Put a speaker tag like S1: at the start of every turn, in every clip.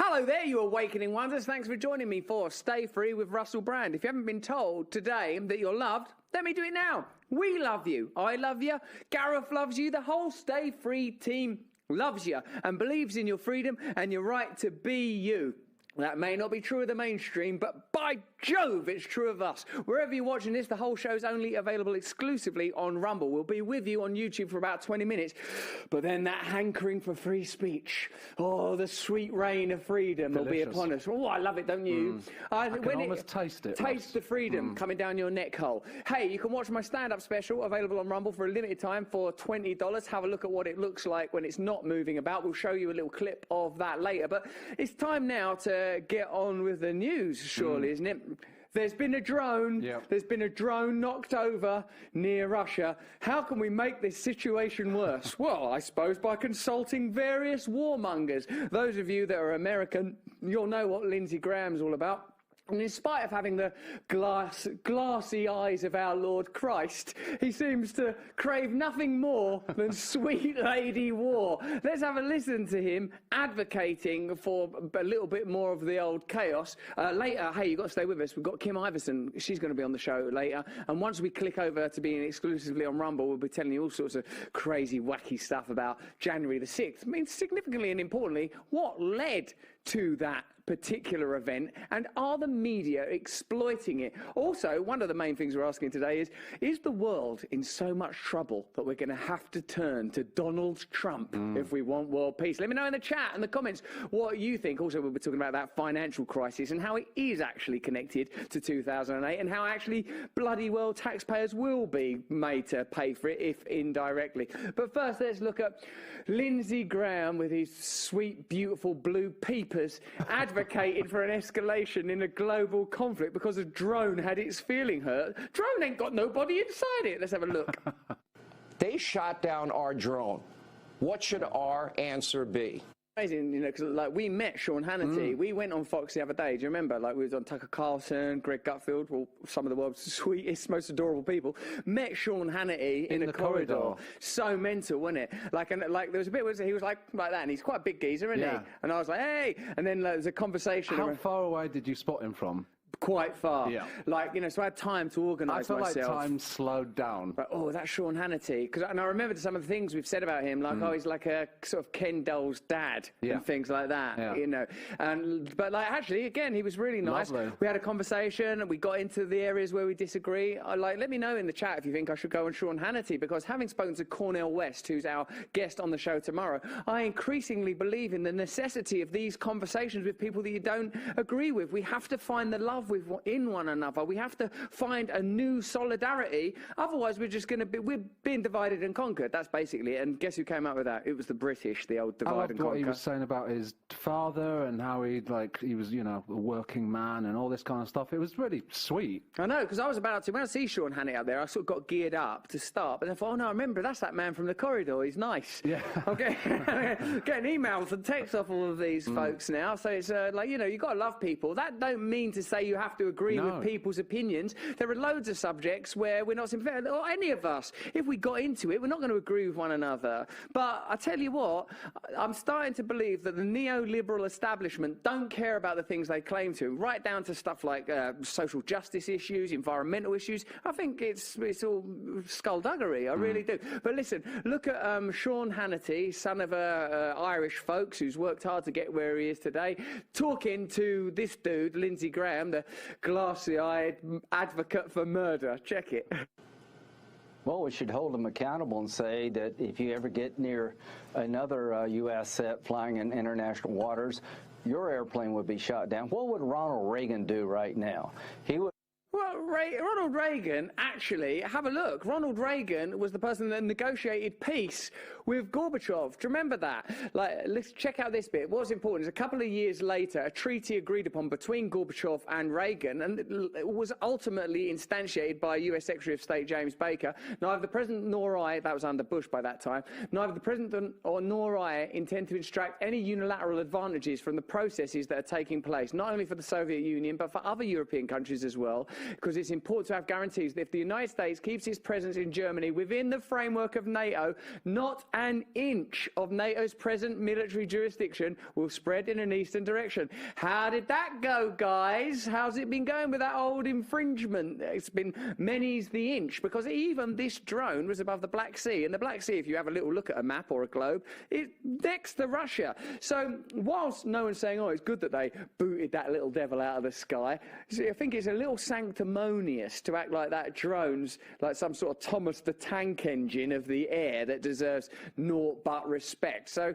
S1: Hello there, you awakening wonders. Thanks for joining me for Stay Free with Russell Brand. If you haven't been told today that you're loved, let me do it now. We love you. I love you. Gareth loves you. The whole Stay Free team loves you and believes in your freedom and your right to be you. That may not be true of the mainstream, but by Jove, it's true of us. Wherever you're watching this, the whole show's only available exclusively on Rumble. We'll be with you on YouTube for about 20 minutes, but then that hankering for free speech, oh, the sweet rain of freedom will be upon us. Oh, I love it, don't you?
S2: I can almost taste it.
S1: Taste the freedom coming down your neck hole. Hey, you can watch my stand-up special available on Rumble for a limited time for $20. Have a look at what it looks like when it's not moving about. We'll show you a little clip of that later, but it's time now to get on with the news, surely, isn't it? There's been a drone. Yep. There's been a drone knocked over near Russia. How can we make this situation worse? Well, I suppose by consulting various warmongers. Those of you that are American, you'll know what Lindsey Graham's all about. And in spite of having the glassy eyes of our Lord Christ, he seems to crave nothing more than sweet lady war. Let's have a listen to him advocating for a little bit more of the old chaos. Later, hey, you've got to stay with us. We've got Kim Iversen. She's going to be on the show later. And once we click over to being exclusively on Rumble, we'll be telling you all sorts of crazy, wacky stuff about January the 6th. I mean, significantly and importantly, what led to that particular event, and are the media exploiting it? Also, one of the main things we're asking today is the world in so much trouble that we're going to have to turn to Donald Trump if we want world peace? Let me know in the chat and the comments what you think. Also, we'll be talking about that financial crisis and how it is actually connected to 2008 and how actually bloody well taxpayers will be made to pay for it, if indirectly. But first, let's look at Lindsey Graham with his sweet, beautiful blue peepers advocated for an escalation in a global conflict because a drone had its feeling hurt. Drone ain't got nobody inside it. Let's have a look.
S3: They shot down our drone. What should our answer be?
S1: Amazing, you know, because like we met Sean Hannity. We went on Fox the other day. Do you remember? Like we was on Tucker Carlson, Greg Gutfield, well, some of the world's sweetest, most adorable people. Met Sean Hannity in a corridor. So mental, wasn't it? Like, and like there was a bit where he was like that, and he's quite a big geezer, isn't he? And I was like, hey, and then there was a conversation.
S2: How far away did you spot him from?
S1: Quite far. Yeah. Like, you know, so I had time to organise myself.
S2: I felt like time slowed down.
S1: But, oh, that's Sean Hannity. And I remembered some of the things we've said about him, like, oh, he's like a sort of Ken Dole's dad and things like that, you know. But, like, actually, again, he was really nice. Lovely. We had a conversation and we got into the areas where we disagree. Let me know in the chat if you think I should go on Sean Hannity, because having spoken to Cornel West, who's our guest on the show tomorrow, I increasingly believe in the necessity of these conversations with people that you don't agree with. We have to find the love in one another. We have to find a new solidarity. Otherwise, we're being divided and conquered. That's basically it. And guess who came up with that? It was the British, the old divide and conquer.
S2: What he was saying about his father and how he was, you know, a working man and all this kind of stuff. It was really sweet.
S1: I know, because I was about to, when I see Sean Hannity out there, I sort of got geared up to start, but I thought, oh no, I remember, that's that man from the corridor. He's nice. Yeah. Okay. Getting emails and texts off all of these folks now. So it's like, you know, you've got to love people. That don't mean to say you have to agree with people's opinions. There are loads of subjects where we're not sympathetic, or any of us. If we got into it, we're not going to agree with one another. But I tell you what, I'm starting to believe that the neoliberal establishment don't care about the things they claim to, right down to stuff like social justice issues, environmental issues. I think it's all skullduggery. I really do. But listen, look at Sean Hannity, son of Irish folks who's worked hard to get where he is today, talking to this dude, Lindsey Graham, the glassy-eyed advocate for murder. Check it.
S4: Well, we should hold them accountable and say that if you ever get near another U.S. set flying in international waters, your airplane would be shot down. What would Ronald Reagan do right now? He would.
S1: Well, Ronald Reagan, actually, have a look. Ronald Reagan was the person that negotiated peace with Gorbachev. Do you remember that? Like, let's check out this bit. What's important is a couple of years later, a treaty agreed upon between Gorbachev and Reagan, and it was ultimately instantiated by US Secretary of State James Baker. Neither the President nor I, that was under Bush by that time, neither the President nor I intend to extract any unilateral advantages from the processes that are taking place, not only for the Soviet Union, but for other European countries as well. because it's important to have guarantees that if the United States keeps its presence in Germany within the framework of NATO, not an inch of NATO's present military jurisdiction will spread in an eastern direction. How did that go, guys? How's it been going with that old infringement? It's been many's the inch, because even this drone was above the Black Sea, and the Black Sea, if you have a little look at a map or a globe, it's next to Russia. So whilst no one's saying, oh, it's good that they booted that little devil out of the sky, I think it's a little sanctimonious to act like that drone's like some sort of Thomas the Tank Engine of the air that deserves naught but respect. So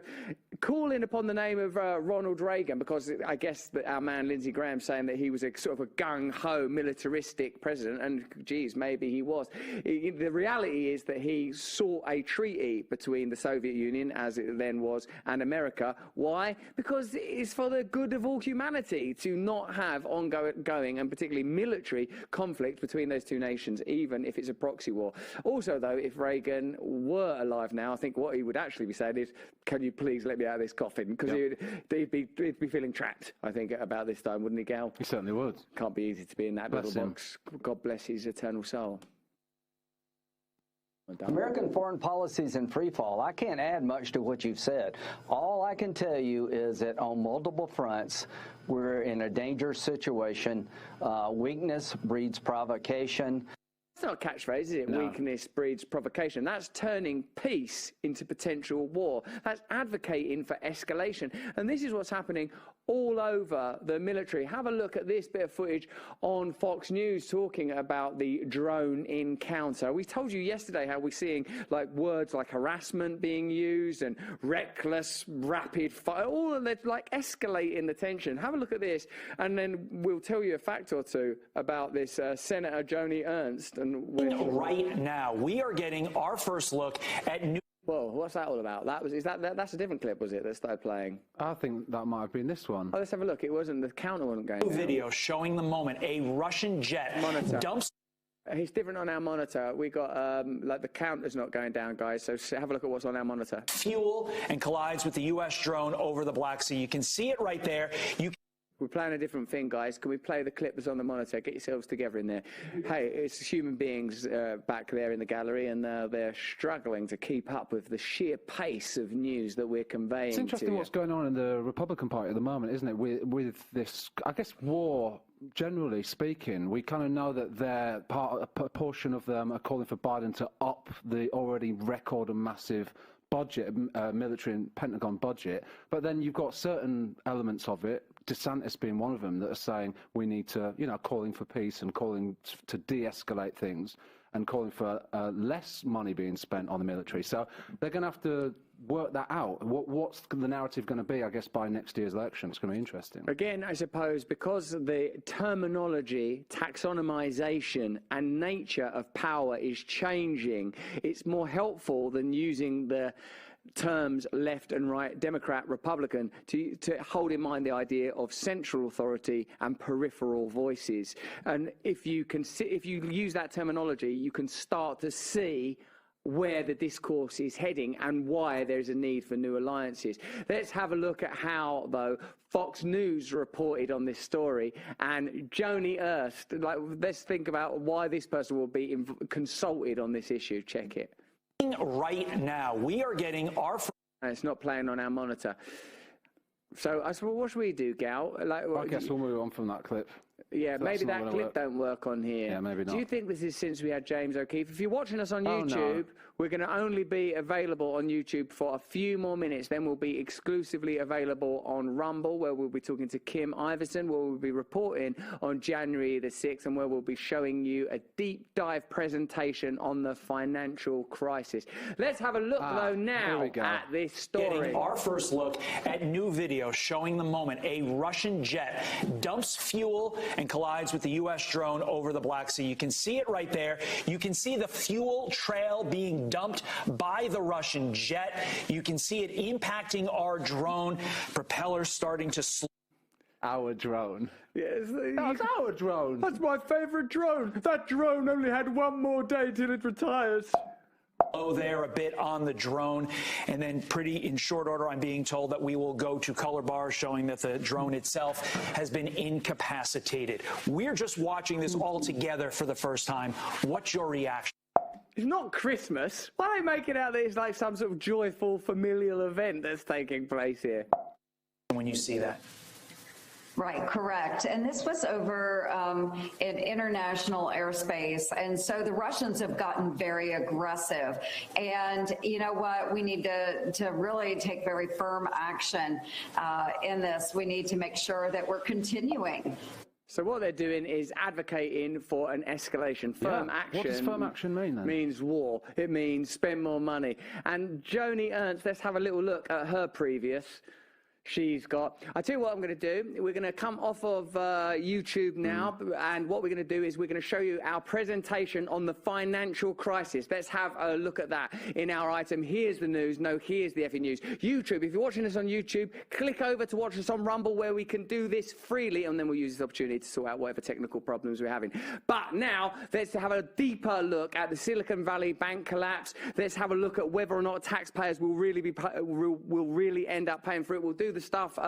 S1: calling upon the name of Ronald Reagan, because I guess that our man Lindsey Graham saying that he was a sort of a gung-ho militaristic president, and geez, maybe he was. The reality is that he sought a treaty between the Soviet Union, as it then was, and America. Why? Because it's for the good of all humanity to not have ongoing and particularly military conflict between those two nations, even if it's a proxy war. Also, though, if Reagan were alive now, I think what he would actually be saying is, can you please let me out of this coffin? Because he'd be feeling trapped, I think, about this time, wouldn't he, Gal?
S2: He certainly would.
S1: Can't be easy to be in that little box. God bless his eternal soul.
S4: American foreign policy is in free fall. I can't add much to what you've said. All I can tell you is that on multiple fronts, we're in a dangerous situation. Weakness breeds provocation.
S1: That's not a catchphrase, is it?
S2: No.
S1: Weakness breeds provocation. That's turning peace into potential war. That's advocating for escalation. And this is what's happening all over the military. Have a look at this bit of footage on Fox News talking about the drone encounter. We told you yesterday how we're seeing like words like harassment being used and reckless, rapid fire, all of that, like escalating the tension. Have a look at this, and then we'll tell you a fact or two about this Senator Joni Ernst. And
S5: right now, we are getting our first look at new.
S1: Whoa, what's that all about? That's a different clip, was it, that started playing?
S2: I think that might have been this one.
S1: Oh, let's have a look. It wasn't, the counter wasn't going down.
S5: Video showing the moment a Russian jet dumps.
S1: It's different on our monitor. We got, like, the counter's not going down, guys, so have a look at what's on our monitor.
S5: Fuel and collides with the U.S. drone over the Black Sea. You can see it right there.
S1: We're playing a different thing, guys. Can we play the clip that's on the monitor? Get yourselves together in there. Hey, it's human beings back there in the gallery, and they're struggling to keep up with the sheer pace of news that we're conveying.
S2: It's interesting what's going on in the Republican Party at the moment, isn't it? With this, I guess, war, generally speaking, we kind of know that a portion of them are calling for Biden to up the already record and massive budget, military and Pentagon budget, but then you've got certain elements of it, DeSantis being one of them, that are saying we need to, calling for peace and calling to de-escalate things and calling for less money being spent on the military. So they're going to have to work that out. What's the narrative going to be, I guess, by next year's election? It's going to be interesting.
S1: Again, I suppose, because the terminology, taxonomization, and nature of power is changing, it's more helpful than using the terms left and right, Democrat, Republican, to hold in mind the idea of central authority and peripheral voices. And if you use that terminology, you can start to see where the discourse is heading and why there's a need for new alliances. Let's have a look at how, though, Fox News reported on this story, and Joni Ernst, let's think about why this person will be consulted on this issue. Check it.
S5: Right now, we are getting our.
S1: And it's not playing on our monitor. So I said, well, what should we do, Gal?
S2: I guess we'll move on from that clip.
S1: Yeah, maybe that clip don't work on here.
S2: Yeah, maybe not.
S1: Do you think this is since we had James O'Keefe? If you're watching us on YouTube, we're going to only be available on YouTube for a few more minutes. Then we'll be exclusively available on Rumble, where we'll be talking to Kim Iversen, where we'll be reporting on January the 6th, and where we'll be showing you a deep dive presentation on the financial crisis. Let's have a look, though, now at this story.
S5: Getting our first look at new video showing the moment a Russian jet dumps fuel and collides with the U.S. drone over the Black Sea. You can see it right there. You can see the fuel trail being dumped by the Russian jet. You can see it impacting our drone, propellers starting to slow.
S2: Our drone.
S1: Yes,
S2: That's our drone.
S1: That's my favorite drone. That drone only had one more day till it retires.
S5: there a bit on the drone, and then pretty in short order I'm being told that we will go to color bars showing that the drone itself has been incapacitated. We're just watching this all together for the first time. What's your reaction?
S1: It's not Christmas. Why don't they make it out that it's like some sort of joyful familial event that's taking place here?
S5: When you see that?
S6: Right, correct. And this was over in international airspace. And so the Russians have gotten very aggressive. And you know what? We need to really take very firm action in this. We need to make sure that we're continuing.
S1: So what they're doing is advocating for an escalation. Firm action.
S2: What does firm action mean then?
S1: Means war. It means spend more money. And Joni Ernst, let's have a little look at her previous. She's got, I tell you what I'm going to do. We're going to come off of YouTube now, and what we're going to do is we're going to show you our presentation on the financial crisis. Let's have a look at that in our item. Here's the news. No, here's the effing news. YouTube, if you're watching us on YouTube, click over to watch us on Rumble, where we can do this freely, and then we'll use this opportunity to sort out whatever technical problems we're having. But now, let's have a deeper look at the Silicon Valley bank collapse. Let's have a look at whether or not taxpayers will really end up paying for it. We'll do the stuff